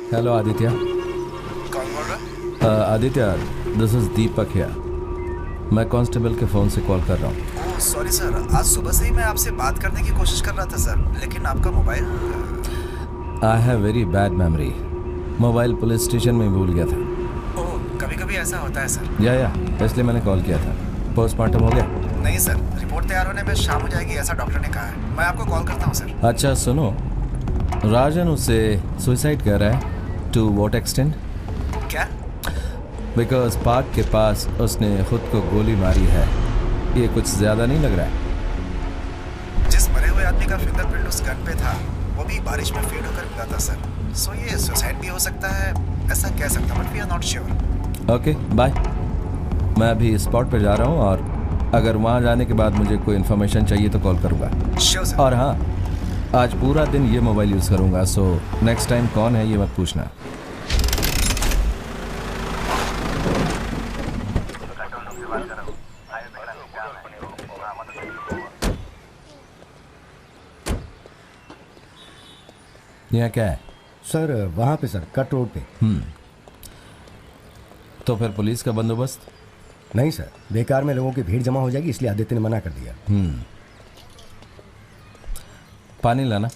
Hello Aditya. कौन बोल रहा है? Aditya, this is Deepak here. मैं कांस्टेबल के फ़ोन से कॉल कर रहा हूँ। ओह सॉरी सर, आज सुबह से ही मैं आपसे बात करने की कोशिश कर रहा था सर, लेकिन आपका mobile. I have very bad memory. Mobile police station में भूल गया था। ओह, कभी कभी ऐसा होता है सर। या इसलिए मैंने कॉल किया था। पोस्टमार्टम हो गया? नहीं सर, रिपोर्ट तैयार होने में शाम हो जाएगी ऐसा डॉक्टर ने कहा है। मैं आपको कॉल करता हूँ सर। अच्छा सुनो, राजन उससे सुसाइड कर रहा है। To what extent? क्या? बिकॉज पार्क के पास उसने खुद को गोली मारी है। ये कुछ ज़्यादा नहीं लग रहा है? जिस मरे हुए आदमी का फिंगरप्रिंट उस गन पे था वो भी बारिश में फेड होकर मिला था सर। सो ये सुसाइड भी हो सकता है, ऐसा कह सकता हूँ, but we are not sure. Okay bye. मैं अभी स्पॉट पे जा रहा हूँ और अगर वहाँ जाने के बाद मुझे कोई इन्फॉर्मेशन चाहिए तो कॉल करूँगा। Sure sir. और हाँ, आज पूरा दिन ये मोबाइल यूज़ करूँगा, सो नेक्स्ट टाइम कौन है ये मत पूछना। यहाँ क्या है? सर वहाँ पे सर, कट रोड पे। तो फिर पुलिस का बंदोबस्त? नहीं सर, बेकार में लोगों की भीड़ जमा हो जाएगी, इसलिए आदित्य ने मना कर दिया। पानी लाना।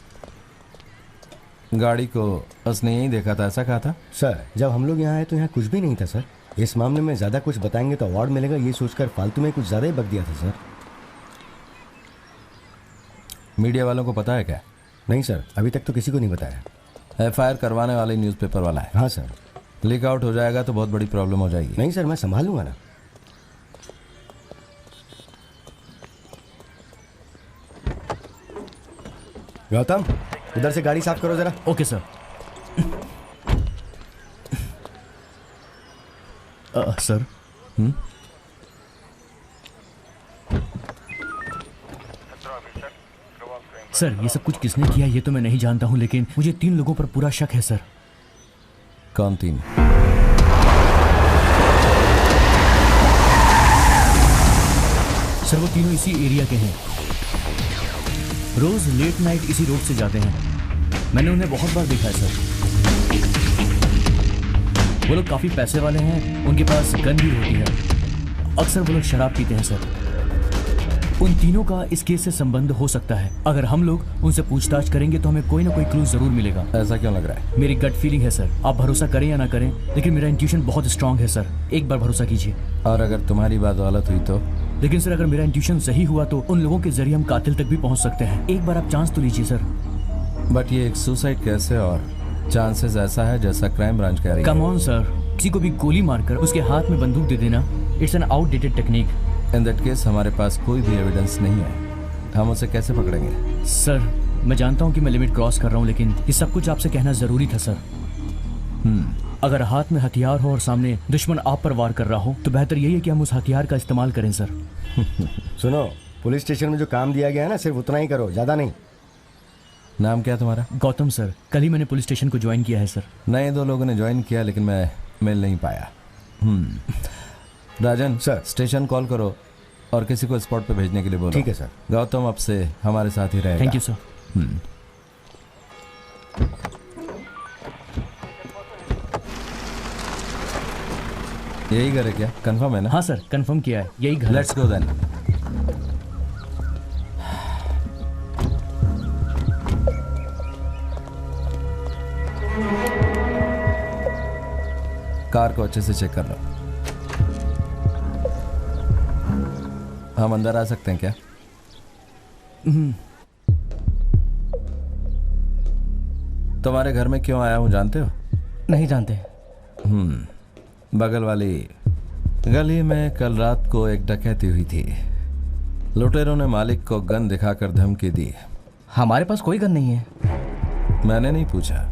गाड़ी को उसने यहीं देखा था, ऐसा कहा था? सर जब हम लोग यहाँ आए तो यहाँ कुछ भी नहीं था सर। इस मामले में ज़्यादा कुछ बताएंगे तो अवार्ड मिलेगा, ये सोचकर फालतू में कुछ ज़्यादा ही बक दिया था सर। मीडिया वालों को पता है क्या? नहीं सर, अभी तक तो किसी को नहीं बताया। FIR करवाने वाले न्यूज़पेपर वाला है। हाँ सर। लीक आउट हो जाएगा तो बहुत बड़ी प्रॉब्लम हो जाएगी। नहीं सर, मैं संभाल लूँगा ना। गौतम, उधर से गाड़ी साफ करो जरा। Okay sir. सर। सर ये सब कुछ किसने किया ये तो मैं नहीं जानता हूँ, लेकिन मुझे 3 लोगों पर पूरा शक है सर। कौन 3? सर वो तीनों इसी एरिया के हैं, रोज लेट नाइट इसी रोड से जाते हैं। मैंने उन्हें बहुत बार देखा है सर। वो लोग काफी पैसे वाले हैं, उनके पास गन भी होती है। अक्सर वो लोग शराब पीते हैं सर। उन तीनों का इस केस से संबंध हो सकता है। अगर हम लोग उनसे पूछताछ करेंगे तो हमें कोई ना कोई क्लू जरूर मिलेगा। ऐसा क्यों लग रहा है? मेरी गट फीलिंग है सर, आप भरोसा करें या ना करें, लेकिन मेरा इंट्यूशन बहुत स्ट्रांग है सर। एक बार भरोसा कीजिए। और अगर तुम्हारी बात गलत हुई तो? लेकिन सर अगर मेरा इंट्यूशन सही हुआ तो उन लोगों के जरिए हम कातिल तक भी पहुंच सकते हैं। एक बार आप चांस तो लीजिए सर। बट ये एक सुसाइड केस है और चांसेस ऐसा है जैसा क्राइम ब्रांच कह रही है। कम ऑन सर, किसी को भी गोली मारकर उसके हाथ में बंदूक दे देना, it's an outdated technique. In that case हमारे पास कोई भी एविडेंस नहीं है, हम उसे कैसे पकड़ेंगे? सर मैं जानता हूँ कि मैं लिमिट क्रॉस कर रहा हूँ, लेकिन ये सब कुछ आपसे कहना जरूरी था सर। अगर हाथ में हथियार हो और सामने दुश्मन आप पर वार कर रहा हो तो बेहतर यही है कि हम उस हथियार का इस्तेमाल करें सर। सुनो, पुलिस स्टेशन में जो काम दिया गया है ना, सिर्फ उतना ही करो, ज़्यादा नहीं। नाम क्या तुम्हारा? गौतम सर। कल ही मैंने पुलिस स्टेशन को ज्वाइन किया है सर। नए 2 लोगों ने ज्वाइन किया लेकिन मैं मिल नहीं पाया। राजन सर, स्टेशन कॉल करो और किसी को स्पॉट पे भेजने के लिए बोलो। ठीक है सर। गौतम अब से हमारे साथ ही रहेगा। Thank you sir. यही घर है क्या? कंफर्म है ना? हाँ सर, कंफर्म किया है, यही घर है। Let's go then. कार को अच्छे से चेक कर लो। हम अंदर आ सकते हैं क्या? तुम्हारे घर में क्यों आया हूं जानते हो? नहीं जानते। बगल वाली गली में कल रात को एक डकैती हुई थी। लुटेरों ने मालिक को गन दिखाकर धमकी दी। हमारे पास कोई गन नहीं है। मैंने नहीं पूछा।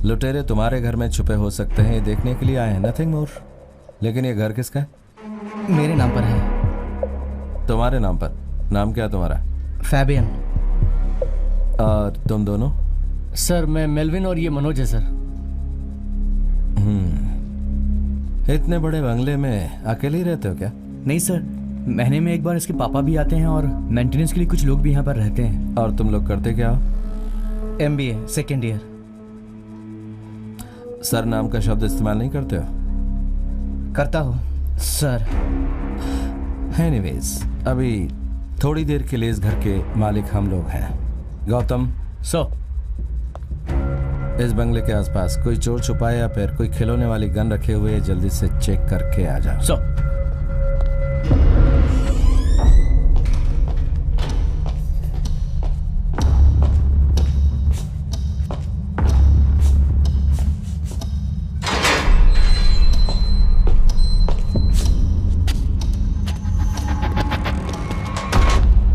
लुटेरे तुम्हारे घर में छुपे हो सकते हैं, ये देखने के लिए आए हैं, नथिंग मोर। लेकिन ये घर किसका है? मेरे नाम पर है। तुम्हारे नाम पर? नाम क्या है तुम्हारा? फैबियन। और तुम दोनों? सर मैं मेलविन और ये मनोज है सर। इतने बड़े बंगले में अकेले ही रहते हो क्या? नहीं सर, महीने में एक बार इसके पापा भी आते हैं और मेंटेनेंस के लिए कुछ लोग भी यहाँ पर रहते हैं। और तुम लोग करते क्या हो? MBA second year. सर नाम का शब्द इस्तेमाल नहीं करते हो? करता हूँ सर। एनीवेज, अभी थोड़ी देर के लिए इस घर के मालिक हम लोग हैं। गौतम, सर इस बंगले के आसपास कोई चोर छुपा है या फिर कोई खिलौने वाली गन रखे हुए है, जल्दी से चेक करके आ जाओ। सर।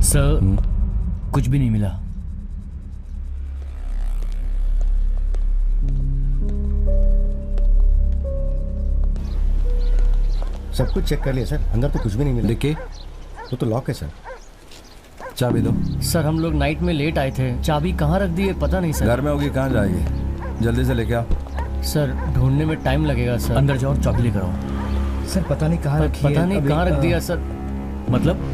सर कुछ भी नहीं मिला। सब कुछ चेक कर लिया सर, अंदर तो कुछ भी नहीं मिला। देखिए, वो तो लॉक है सर। चाबी दो। सर हम लोग नाइट में लेट आए थे, चाबी कहाँ रख दी है पता नहीं सर। घर में होगी, कहाँ जाएगी? जल्दी से लेके आओ। सर ढूंढने में टाइम लगेगा सर। अंदर जाओ, चाबी लेकर आओ। सर पता नहीं कहाँ रखी है। पता नहीं कहाँ रख दिया सर। मतलब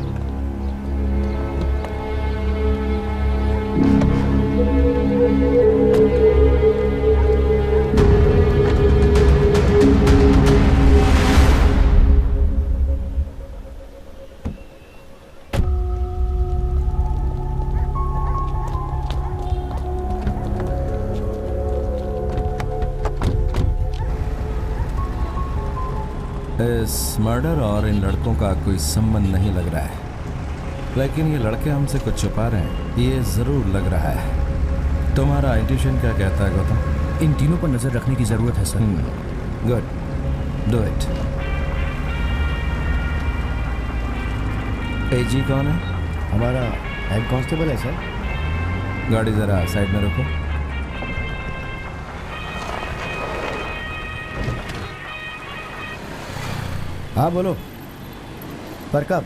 इस मर्डर और इन लड़कों का कोई संबंध नहीं लग रहा है, लेकिन ये लड़के हमसे कुछ छुपा रहे हैं, ये जरूर लग रहा है। तुम्हारा इंट्यूशन क्या कहता है गौतम? इन तीनों पर नजर रखने की जरूरत है sir. Good, do it. AG कौन है? हमारा हेड कांस्टेबल है सर। गाड़ी जरा साइड में रखो। हाँ बोलो। पर कब?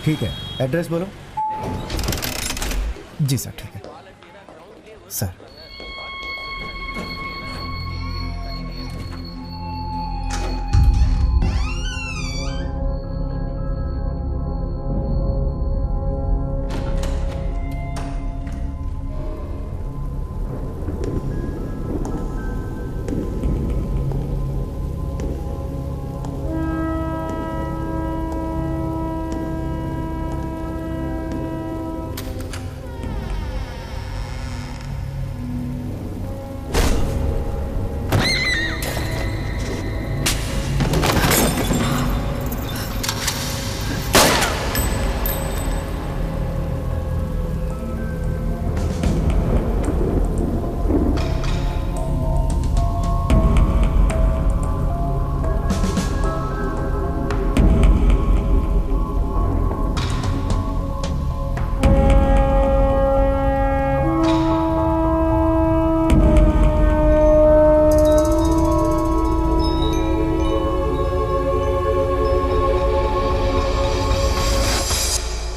ठीक है, एड्रेस बोलो। जी सर, ठीक है सर।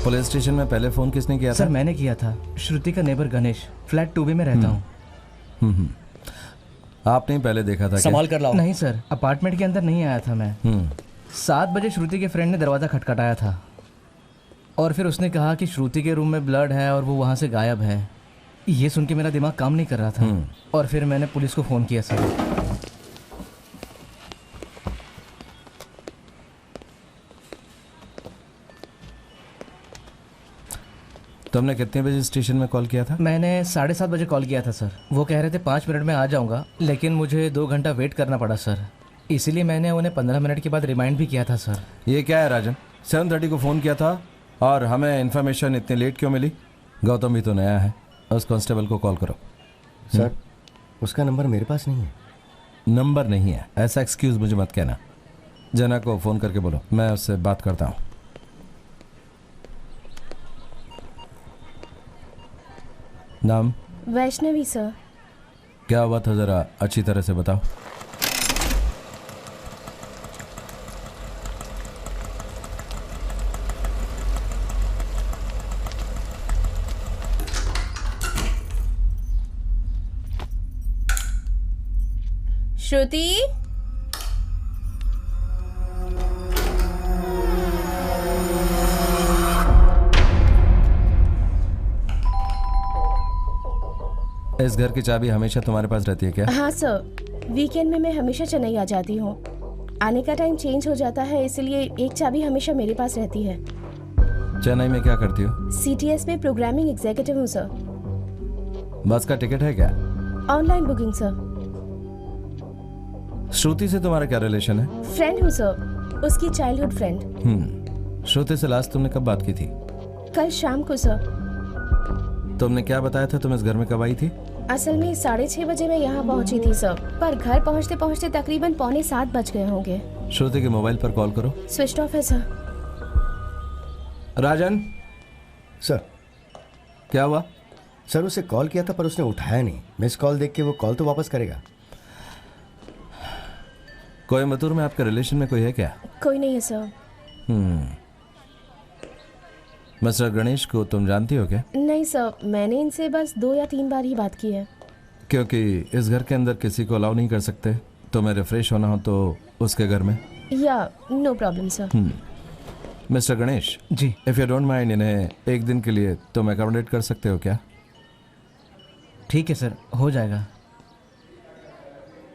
पुलिस स्टेशन में पहले फोन किसने किया था? सर मैंने किया था। श्रुति का नेबर गणेश, फ्लैट 2B में रहता हूँ। आपने पहले देखा था? संभाल कर लाओ। नहीं सर, अपार्टमेंट के अंदर नहीं आया था मैं। 7 बजे श्रुति के फ्रेंड ने दरवाज़ा खटखटाया था और फिर उसने कहा कि श्रुति के रूम में ब्लड है और वो वहाँ से गायब है। ये सुन के मेरा दिमाग काम नहीं कर रहा था और फिर मैंने पुलिस को फ़ोन किया सर। तुमने कितने बजे स्टेशन में कॉल किया था? मैंने 7:30 बजे कॉल किया था सर। वो कह रहे थे 5 मिनट में आ जाऊंगा, लेकिन मुझे 2 घंटा वेट करना पड़ा सर। इसीलिए मैंने उन्हें 15 मिनट के बाद रिमाइंड भी किया था सर। ये क्या है राजन, 7:30 को फ़ोन किया था और हमें इन्फॉर्मेशन इतनी लेट क्यों मिली? गौतम भी तो नया है, उस कांस्टेबल को कॉल करो। सर उसका नंबर मेरे पास नहीं है। नंबर नहीं है ऐसा एक्सक्यूज़ मुझे मत कहना। जना को फ़ोन करके बोलो, मैं उससे बात करता हूँ। नाम? वैष्णवी सर। क्या हुआ था ज़रा अच्छी तरह से बताओ। श्रुति, इस घर की चाबी हमेशा तुम्हारे पास रहती है क्या? हाँ सर, वीकेंड में मैं हमेशा चेन्नई आ जाती हूँ। आने का टाइम चेंज हो जाता है, इसलिए एक चाबी हमेशा मेरे पास रहती है। चेन्नई में क्या करती हो? CTS में प्रोग्रामिंग एग्जीक्यूटिव हूँ सर। बस का टिकट है क्या? Online booking sir. श्रुति से तुम्हारा क्या रिलेशन है? फ्रेंड हूँ सर, उसकी चाइल्डहुड फ्रेंड। श्रुति से लास्ट तुमने कब बात की थी? कल शाम को सर। तुमने क्या बताया था तुम इस घर में कब आई थी? असल में 6:30 बजे मैं यहाँ पहुँची थी सर, पर घर पहुँचते पहुँचते तकरीबन 6:45 बज गए होंगे। श्रुति के मोबाइल पर कॉल करो। स्विच ऑफ है सर। राजन, सर। क्या हुआ? सर उसे कॉल किया था पर उसने उठाया नहीं। मिस कॉल देख के वो कॉल तो वापस करेगा। कोयम्बतूर में आपके रिलेशन में कोई है क्या? कोई नहीं है सर। मिस्टर गणेश को तुम जानती हो क्या? नहीं सर, मैंने इनसे बस 2 या 3 बार ही बात की है। क्योंकि इस घर के अंदर किसी को अलाउ नहीं कर सकते। तुम्हें रिफ्रेश होना हो तो उसके घर में। या no problem sir. Mister Ganesh ji. If you don't mind, इन्हें एक दिन के लिए तुम अकोमोडेट कर सकते हो क्या? ठीक है सर, हो जाएगा।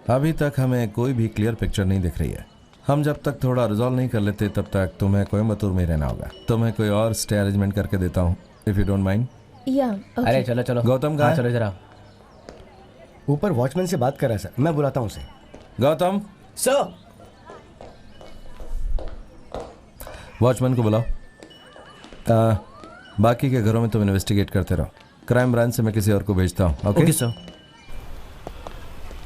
अभी तक हमें कोई भी क्लियर पिक्चर नहीं दिख रही है। हम जब तक थोड़ा रिजॉल्व नहीं कर लेते तब तक तुम्हें कोयम्बतूर में रहना होगा। तुम्हें कोई और स्टे अरेंजमेंट करके देता हूँ, इफ यू डोंट माइंड। या अरे चलो चलो। गौतम कहाँ है? चलो जरा। ऊपर वॉचमैन से बात कर रहा है सर, मैं बुलाता हूँ उसे। गौतम, सर। वॉचमैन को बुलाओ। बाकी के घरों में तुम इन्वेस्टिगेट करते रहो। क्राइम ब्रांच से मैं किसी और को भेजता हूँ। Okay sir.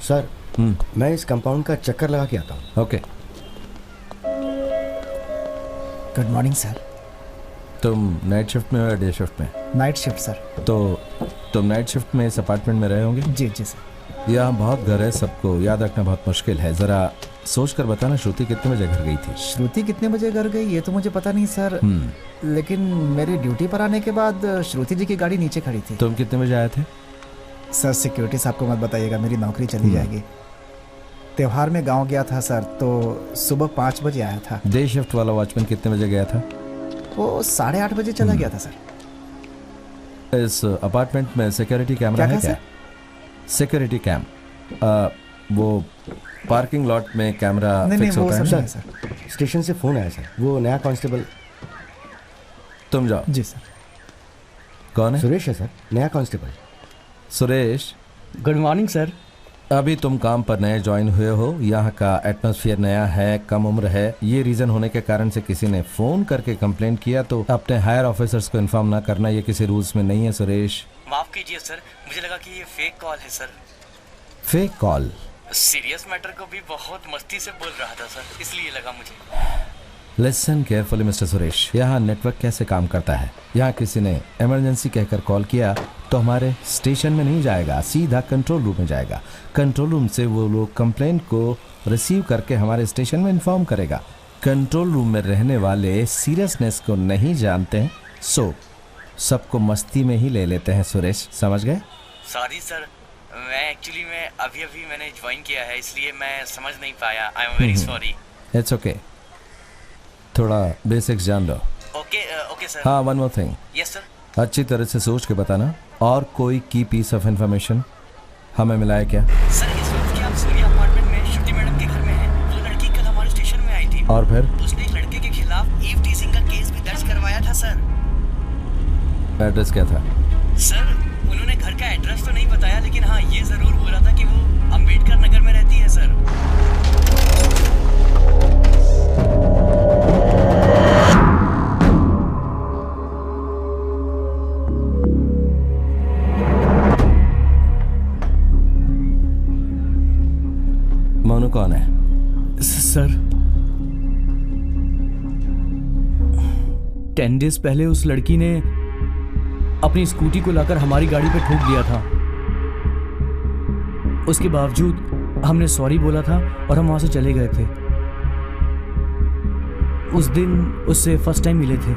सर मैं इस कंपाउंड का चक्कर लगा के आता हूँ। ओके। Good morning sir. तुम नाइट शिफ्ट में हो या डे शिफ्ट में? Night shift sir. तो तुम नाइट शिफ्ट में इस अपार्टमेंट में रहे होंगे? जी जी सर। यहाँ बहुत घर है, सबको याद रखना बहुत मुश्किल है। ज़रा सोच कर बताना, श्रुति कितने बजे घर गई थी? श्रुति कितने बजे घर गई ये तो मुझे पता नहीं सर। लेकिन मेरी ड्यूटी पर आने के बाद श्रुति जी की गाड़ी नीचे खड़ी थी। तुम कितने बजे आए थे? सर सिक्योरिटी साहब को मत बताइएगा, मेरी नौकरी चली जाएगी। त्योहार में गांव गया था सर, तो सुबह 5 बजे आया था। डे शिफ्ट वाला वॉचमैन कितने बजे गया था? वो 8:30 बजे चला गया था सर। इस अपार्टमेंट में सिक्योरिटी कैमरा है क्या? सिक्योरिटी कैम, वो पार्किंग लॉट में कैमरा फिक्स होता है ना? सर स्टेशन से फोन आया सर, वो नया कांस्टेबल। तुम जाओ। जी सर। कौन है? सुरेश है सर, नया constable. Suresh, good morning sir. अभी तुम काम पर नए ज्वाइन हुए हो, यहाँ का एटमॉस्फेयर नया है, कम उम्र है। ये रीजन होने के कारण से किसी ने फोन करके कंप्लेंट किया तो अपने हायर ऑफिसर्स को इन्फॉर्म ना करना, ये किसी रूल्स में नहीं है। सुरेश, माफ कीजिए सर, मुझे लगा कि ये फेक कॉल है sir. Fake call? Serious matter को भी बहुत मस्ती से बोल रहा था सर, इसलिए लगा मुझे। लिसन केयरफुली मिस्टर सुरेश, यहाँ नेटवर्क कैसे काम करता है। यहाँ किसी ने इमरजेंसी कहकर कॉल किया तो हमारे स्टेशन में नहीं जाएगा, सीधा कंट्रोल रूम में जाएगा। कंट्रोल रूम से वो लोग कंप्लेंट को रिसीव करके हमारे स्टेशन में इन्फॉर्म करेगा। कंट्रोल रूम में रहने वाले सीरियसनेस को नहीं जानते हैं, सो सबको मस्ती में ही ले लेते हैं। सुरेश, समझ गए? सॉरी सर, मैं एक्चुअली अभी मैंने ज्वाइन किया है, इसलिए मैं समझ नहीं पाया। I am very sorry. It's okay, थोड़ा बेसिक्स जान लो। Okay sir. हाँ, one more thing. Yes sir. अच्छी तरह से सोच के बताना, और कोई की पीस ऑफ इंफॉर्मेशन हमें मिला है क्या? सर इस वक्त क्या आप सूर्या अपार्टमेंट में श्रुति मैडम के घर में हैं? वो लड़की कल हमारे स्टेशन में आई थी। और फिर? उसने एक लड़के के खिलाफ ईव टीजिंग का केस भी दर्ज करवाया था सर। एड्रेस क्या था? सर उन्होंने घर का एड्रेस तो नहीं बताया, लेकिन हाँ ये जरूर बोला था कि वो अम्बेडकर नगर में रहती है सर। मोनू कौन है? सर 10 डेज पहले उस लड़की ने अपनी स्कूटी को लाकर हमारी गाड़ी पे ठोक दिया था। उसके बावजूद हमने सॉरी बोला था और हम वहां से चले गए थे। उस दिन उससे फर्स्ट टाइम मिले थे।